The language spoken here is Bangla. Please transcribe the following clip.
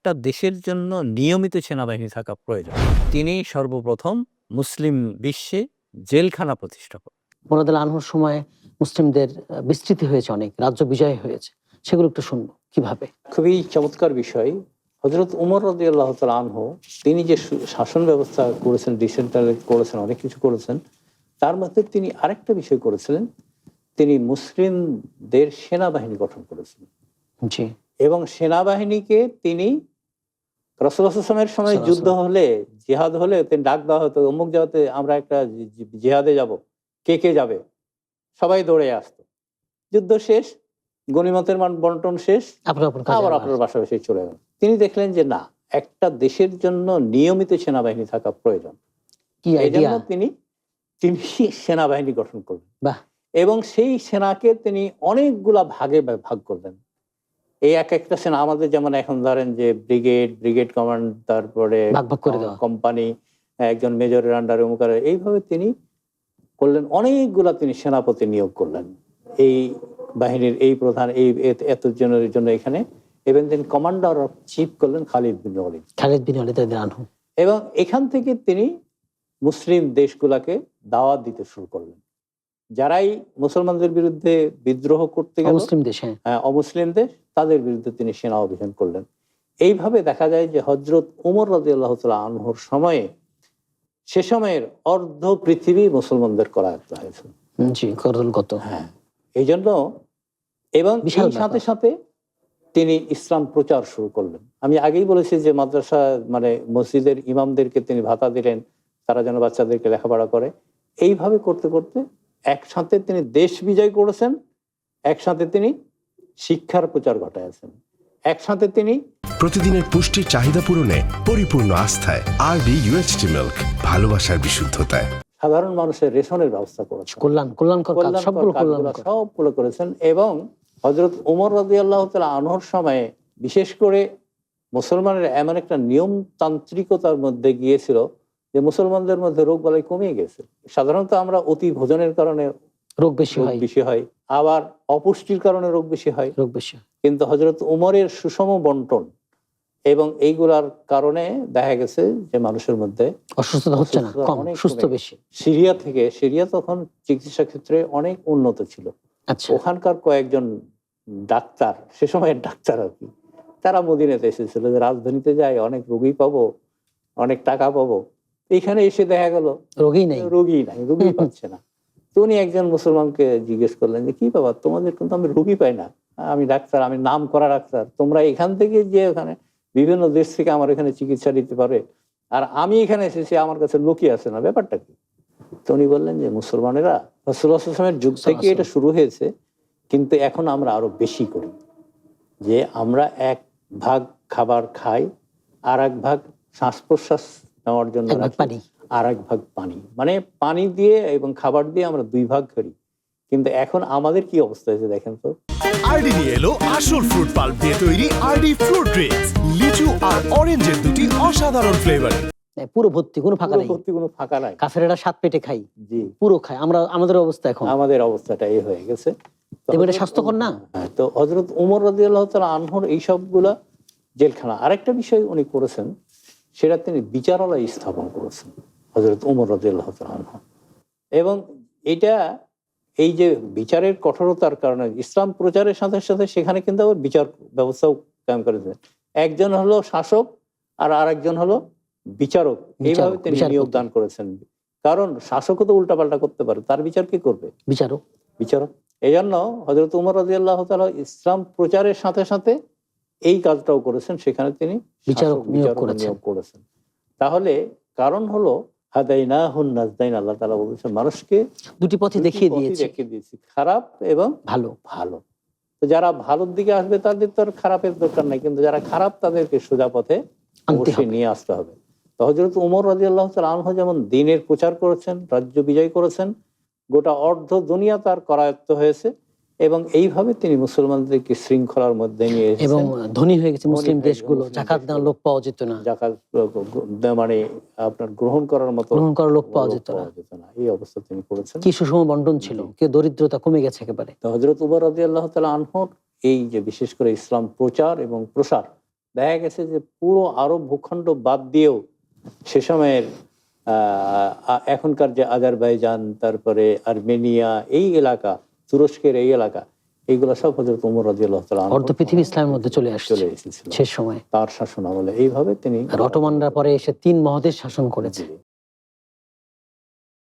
একটা দেশের জন্য নিয়মিত সেনাবাহিনী থাকা প্রয়োজন। তিনি সর্বপ্রথম মুসলিম বিশ্বে জেলখানা প্রতিষ্ঠা করেন। মুরাদ আনহুর সময় মুসলিমদের বিস্তৃতি হয়েছে, অনেক রাজ্য বিজয় হয়েছে, সেগুলো একটু শুনবো কিভাবে। খুবই চমৎকার বিষয়। হযরত উমর রাদিয়াল্লাহু তাআলা আনহু তিনি যে শাসন ব্যবস্থা করেছেন, ডিসেন্ট্রালাইজ করেছেন, অনেক কিছু করেছেন, তার মধ্যে তিনি আরেকটা বিষয় করেছিলেন, তিনি মুসলিমদের সেনাবাহিনী গঠন করেছিলেন। জি। এবং সেনাবাহিনীকে তিনি রাসূলুল্লাহ সাল্লাল্লাহু আলাইহি ওয়াসাল্লামের সময় যুদ্ধ হলে, জিহাদ হলে তিনি ডাক দেওয়া হতো, অমুক জায়গাতে আমরা একটা জিহাদে যাব, কে কে যাবে, সবাই দৌড়ে আসতো। যুদ্ধ শেষ, গনিমতের বন্টন শেষ, আবার আপনার বাসায় চলে গেল। তিনি দেখলেন যে না, একটা দেশের জন্য নিয়মিত সেনাবাহিনী থাকা প্রয়োজন। এই জন্য তিনি সেনাবাহিনী গঠন করলেন এবং সেই সেনাকে তিনি অনেকগুলা ভাগে ভাগ করলেন। এই এক একটা সেনা আমাদের যেমন এখন ধরেন যে ব্রিগেড কমান্ড, তারপরে কোম্পানি, একজন মেজরের আন্ডারে এইভাবে তিনি করলেন। অনেকগুলা তিনি সেনাপতি নিয়োগ করলেন এই বাহিনীর, এই প্রধান, এই এতজনের জন্য এখানে। এবং তিনি কমান্ডার অফ চিফ করলেন খালিদ বিন ওয়ালিদ রাদিয়াল্লাহু আনহু। এবং এখান থেকে তিনি মুসলিম দেশগুলাকে দাওয়াত দিতে শুরু করলেন। যারাই মুসলমানদের বিরুদ্ধে বিদ্রোহ করতে গেল, অমুসলিম দেশ, তাদের বিরুদ্ধে তিনি সেনা অভিযান করলেন। এইভাবে দেখা যায় যে হযরত উমর রাদিয়াল্লাহু তাআলা আনহুর সময়ে, সে সময়ের অর্ধ পৃথিবী মুসলমানদের করায়ত্ত হয়েছে। হ্যাঁ, এই জন্য এবং এই সাথে সাথে তিনি ইসলাম প্রচার শুরু করলেন। আমি আগেই বলেছি যে মাদ্রাসা মানে মসজিদের ইমামদেরকে তিনি ভাতা দিলেন, তারা যেন বাচ্চাদেরকে লেখাপড়া করে। এইভাবে করতে করতে একসাথে তিনি দেশ বিজয় করেছেন, একসাথে তিনি শিক্ষার প্রচার ঘটাইছেন, একসাথে তিনি প্রতিদিনের পুষ্টির চাহিদা পূরণে পরিপূর্ণ আস্থায় আরডি ইউএইচটি মিল্ক, ভালোবাসার বিশুদ্ধতায়। সাধারণ মানুষের রেশনের ব্যবস্থা করেছেন, সবগুলো করেছেন। এবং হযরত উমর রাদিয়াল্লাহু তাআলা আনহুর সময়ে বিশেষ করে মুসলমানের এমন একটা নিয়মতান্ত্রিকতার মধ্যে গিয়েছিল যে মুসলমানদের মধ্যে রোগ বালাই কমে গেছে। সাধারণত আমরা অতি ভোজনের কারণে রোগ বেশি হয়, আবার অপুষ্টির কারণে রোগ বেশি হয়। কিন্তু হযরত উমরের সুষম বন্টন এবং এইগুলার কারণে দেখা গেছে যে মানুষের মধ্যে অসুস্থতা হচ্ছে না, কম, সুস্থ বেশি। সিরিয়া তখন চিকিৎসা ক্ষেত্রে অনেক উন্নত ছিল। ওখানকার কয়েকজন ডাক্তার, সে সময়ের ডাক্তার আর কি, তারা মদিনাতে এসেছিল যে রাজধানীতে যাই, অনেক রোগী পাবো, অনেক টাকা পাবো। এখানে এসে দেখা গেল রোগী পাচ্ছে না। তো উনি একজন মুসলমানকে জিজ্ঞেস করলেন যে কি বাবা, তোমাদের কিন্তু আমি রোগী পাই না, আমি ডাক্তার, আমি নাম করা ডাক্তার, তোমরা এখান থেকে যে ওখানে বিভিন্ন দেশ থেকে আমার এখানে চিকিৎসা দিতে পারে, আর আমি এখানে এসেছি, আমার কাছে লোকই আছে না, ব্যাপারটা কি? তো উনি বললেন যে মুসলমানেরা রাসূলুল্লাহ সাল্লাল্লাহু আলাইহি ওয়াসাল্লামের যুগ থেকে এটা শুরু হয়েছে, কিন্তু এখন আমরা আরো বেশি করি, যে আমরা এক ভাগ খাবার খাই, আর এক ভাগ শ্বাস প্রশ্বাস নেওয়ার জন্য, আর এক ভাগ পানি, মানে পানি দিয়ে এবং খাবার দিয়ে আমরা দুই ভাগ করি। কিন্তু এখন আমাদের কি অবস্থা হয়েছে দেখেন তো। আরডি নিয়ে এলো আসল ফ্রুট পাল্প দিয়ে তৈরি আরডি ফ্রুট ড্রিঙ্কস, লিচু আর অরেঞ্জের দুটি অসাধারণ ফ্লেভার। পুরো ভর্তি, কোনো ফাঁকা নাই। কাফেরেরা 7 পেটে খাই, জি পুরো খায়। আমাদের অবস্থাটা এই হয়ে গেছে। এবারে স্বাস্থ্যকর না। তো হযরত উমর রাদিয়াল্লাহু তাআলা আনহুর এই সবগুলা জেলখানা। আরেকটা বিষয় উনি করেছেন, সেটা তিনি বিচারালয় স্থাপন করেছেন হযরত উমর রাদিয়াল্লাহু তাআলা আনহু। এবং এটা, এই যে বিচারের কঠোরতার কারণে ইসলাম প্রচারের সাথে সাথে সেখানে কিন্তু আবার বিচার ব্যবস্থাও কায়েম করেছেন। একজন হলো শাসক আর আরেকজন হলো বিচারক, এইভাবে তিনি নিয়োগ দান করেছেন। কারণ শাসকও তো উল্টাপাল্টা করতে পারে, তার বিচার কে করবে? বিচারক। এই জন্য হযরত উমর রাদিয়াল্লাহু তাআলা ইসলাম প্রচারের সাথে সাথে এই কাজটাও করেছেন, সেখানে তিনি বিচারক নিয়োগ করেছেন। তাহলে কারণ হলো হাদাইনাহুন নাজদাইন, আল্লাহ তাআলা বলেছেন মানুষকে দুটি পথে দেখিয়ে দিয়েছি, খারাপ এবং ভালো। তো যারা ভালোর দিকে আসবে তাদের তো আর খারাপের দরকার নাই, কিন্তু যারা খারাপ তাদেরকে সোজা পথে অবশ্যই নিয়ে আসতে হবে। তো হযরত উমর রাদিয়াল্লাহু তাআলা আনহু যেমন দ্বীনের প্রচার করেছেন, রাজ্য বিজয় করেছেন, গোটা অর্ধ দুনিয়া তার করায়ত্ত হয়েছে, এবং এইভাবে তিনি মুসলমানদেরকে শৃঙ্খলার মধ্যে নিয়ে এসেছেন। এবং ধনী হয়ে গেছে মুসলিম দেশগুলো, যাকাত দেওয়ার লোক পাওয়া যেত না, যাকাত মানে আপনার গ্রহণ করার লোক পাওয়া যেত না, এই অবস্থা তিনি করেছেন। কি সুষম বন্টন ছিল, কি দরিদ্রতা কমে গেছে একেবারে। তো হযরত উমর রাদিয়াল্লাহু তাআলা আনহুর এই যে বিশেষ করে ইসলাম প্রচার এবং প্রসার, দেখা গেছে যে পুরো আরব ভূখণ্ড বাদ দিয়েও সে সময়ের এখনকার যে আজারবাইজান, তারপরে আর্মেনিয়া, এই এলাকা, তুরস্কের এই এলাকা, এইগুলো সব হযরত ওমর রাদিয়াল্লাহু তাআলা অর্ধ পৃথিবী ইসলামের মধ্যে চলে এসেছিল এসেছিল শেষ সময়। তার শাসন আমলে। এইভাবে তিনি আর অটোমানরা পরে এসে 3 মহাদেশ শাসন করেছে।